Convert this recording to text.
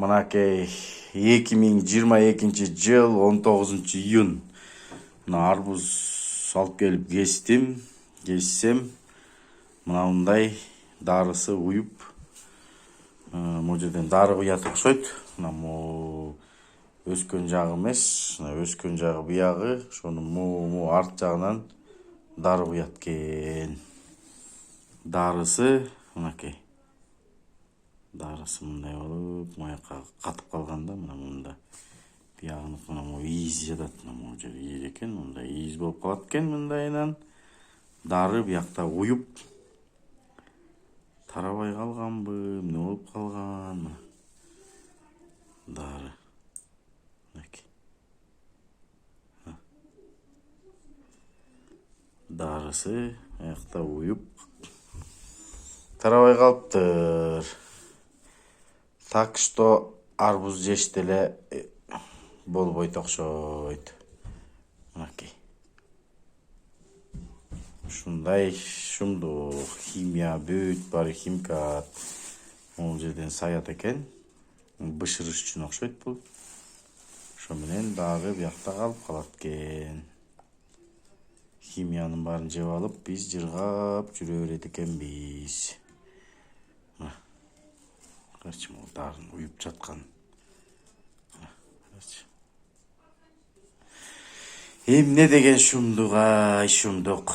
Мынакей 2022 жыл 19 июнь. Мына арбуз алып келип кессем, мынандай дарысы уюп, могу жерден дары уят окшойт. Мына могу өскөн жагы эмес, өскөн жагы буягы, ошонун му арт жагынан дары уят экен. Дарысы мынакей. Дарысы мындай болуп, маяка катып калган да, мында. Биягын мына ийизи жатат, мына жер ийиз экен, мындай ийиз болуп калат экен, мындайынан. Дары биякта уюп тарабай калганбы, эмне болуп калган, мына. Дары. Мынакей. Дарысы биякта уюп тарабай калыптыр. Так что арбуз жеш деле болбойт окшойт. Мынакей. Ушундай шумдук химия, бүт баары химкат. Могу жерден саят экен. Бышырыш үчүн окшойт бул. Ошо менен дагы биякта калып калат экен. Химиянын баарын жеп алып, биз жыргап жүрө берет экенбиз. Карчы могу дарын уюп жаткан. Эмне деген шумдук, шумдук.